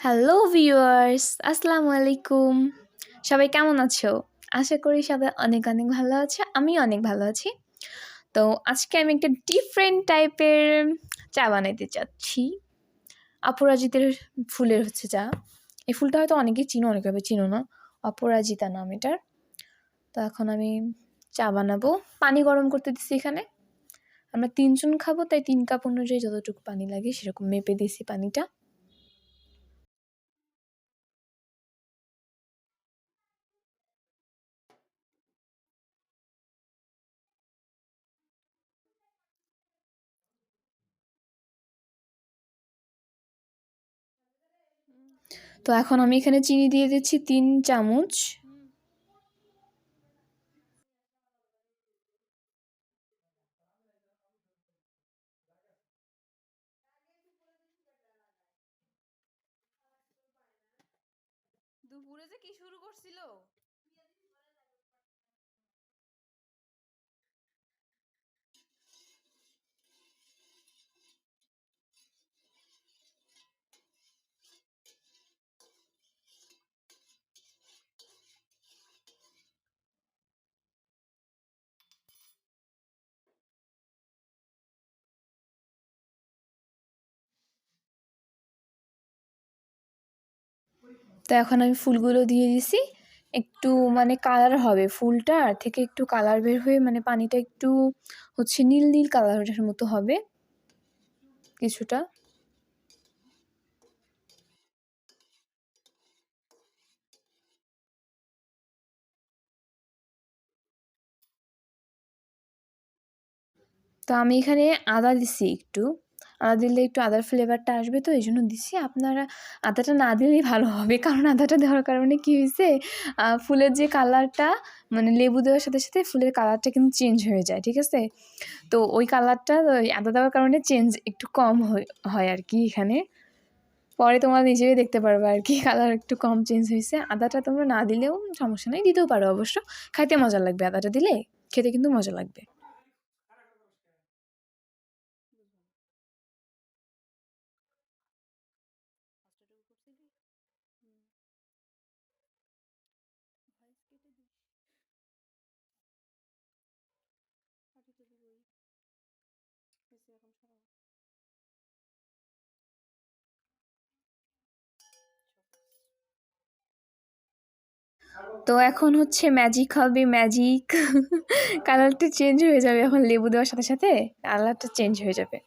Hello viewers, আসসালামু আলাইকুম। সবাই কেমন আছো? আশা করি সবাই অনেক অনেক ভালো আছে। আমি অনেক ভালো আছি। তো আজকে আমি একটা ডিফারেন্ট টাইপের চা বানাইতে চাচ্ছি। অপরাজিতার ফুলের হচ্ছে চা। এই ফুলটা হয়তো অনেকেই চিনো, অনেকে চিনো না। অপরাজিতা নাম এটার। তো এখন আমি চা বানাবো। পানি গরম করতে দিচ্ছি এখানে। আমরা 3 জন খাবো, তাই 3 কাপ অনুযায়ী যতটুকু পানি লাগে সেরকম মেপে দিয়েছি পানিটা। তো এখন আমি এখানে চিনি দিয়ে দিচ্ছি 3 চামচ। দুপুরে যে কি শুরু করছিল। তো এখন আমি ফুলগুলো দিয়ে দিছি। একটু মানে কালার হবে, ফুলটা থেকে একটু কালার বের হয়ে মানে পানিটা একটু হচ্ছে নীল নীল কালারের মতো হবে কিছুটা। তো আমি এখানে আদা দিছি একটু। আদা দিলে একটু আদার ফ্লেভারটা আসবে, তো এই জন্য দিছি। আপনারা আদাটা না দিলেই ভালো হবে, কারণ আদাটা দেওয়ার কারণে কী হয়েছে, ফুলের যে কালারটা মানে লেবু দেওয়ার সাথে সাথে ফুলের কালারটা কিন্তু চেঞ্জ হয়ে যায়, ঠিক আছে? তো ওই কালারটা ওই আদা দেওয়ার কারণে চেঞ্জ একটু কম হয় আর কি এখানে। পরে তোমরা নিজেই দেখতে পারবে আর কি কালার একটু কম চেঞ্জ হয়েছে। আদাটা তোমরা না দিলেও সমস্যা নেই, দিতেও পারো অবশ্য। খাইতে মজা লাগবে, আদাটা দিলে খেতে কিন্তু মজা লাগবে। তো এখন হচ্ছে ম্যাজিক হবে, ম্যাজিক কালারটা চেঞ্জ হয়ে যাবে এখন লেবু দেওয়ার সাথে সাথে কালারটা চেঞ্জ হয়ে যাবে।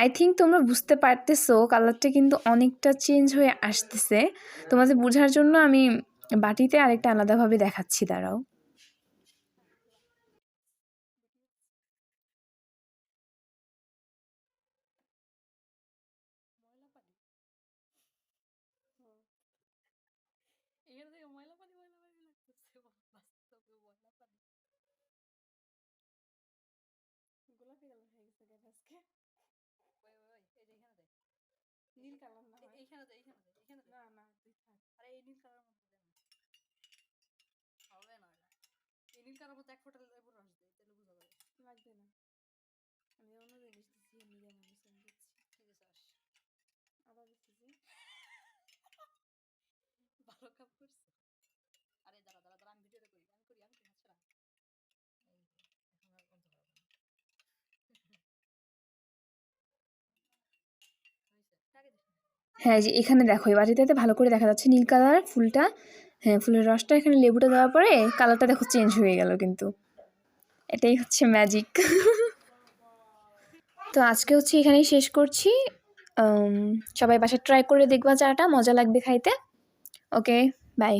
আই থিঙ্ক তোমরা বুঝতে পারতেছো কালারটা কিন্তু অনেকটা চেঞ্জ হয়ে আসতেছে। তোমাদের বোঝার জন্য আমি বাটিতে আরেকটা আলাদাভাবে দেখাচ্ছি, দাঁড়াও। এখান থেকে ময়লা পানি লাগতেছে, বাস্তবে ময়লা পানি। গোলাপি কালার হয়ে গেছে গায়ে আজকে। ওই এই যে এখানে দেখ, নীল কালার না হয় এইখানে দে, এইখানে দে, এখানে দে। না না তুই থাক। আরে এই নীল কালার মধ্যে দে না, হবে না এটা। এই নীল কালার মধ্যে এক ফোঁটা লেবুর রস দে, তাহলে বোঝা যাবে। লাগবে না, আমি অন্য জিনিস দিচ্ছি, এমনি যেমন দিচ্ছি আমি দিচ্ছি। কি দিছাস? আদা দিচ্ছি। ভালো কাপ করছো। আরে দাঁড়া দাঁড়া দাঁড়া, আমি ভিডিওটা করি, আমি করি, আমি করি, হচ্ছে না। এই যে, এখন আর বন্ধ করা যাবে না। হয়েছে আগে দিস না। হ্যাঁ, যে এখানে দেখো এই বাটিটাতে ভালো করে দেখা যাচ্ছে নীল কালার ফুলটা। হ্যাঁ, ফুলের রসটা এখানে লেবুটা দেওয়ার পরে কালারটা দেখো চেঞ্জ হয়ে গেল কিন্তু। এটাই হচ্ছে ম্যাজিক। তো আজকে হচ্ছে এখানেই শেষ করছি। সবাই বাসায় ট্রাই করে দেখবা, চাটা মজা লাগবে খাইতে। ওকে, বাই।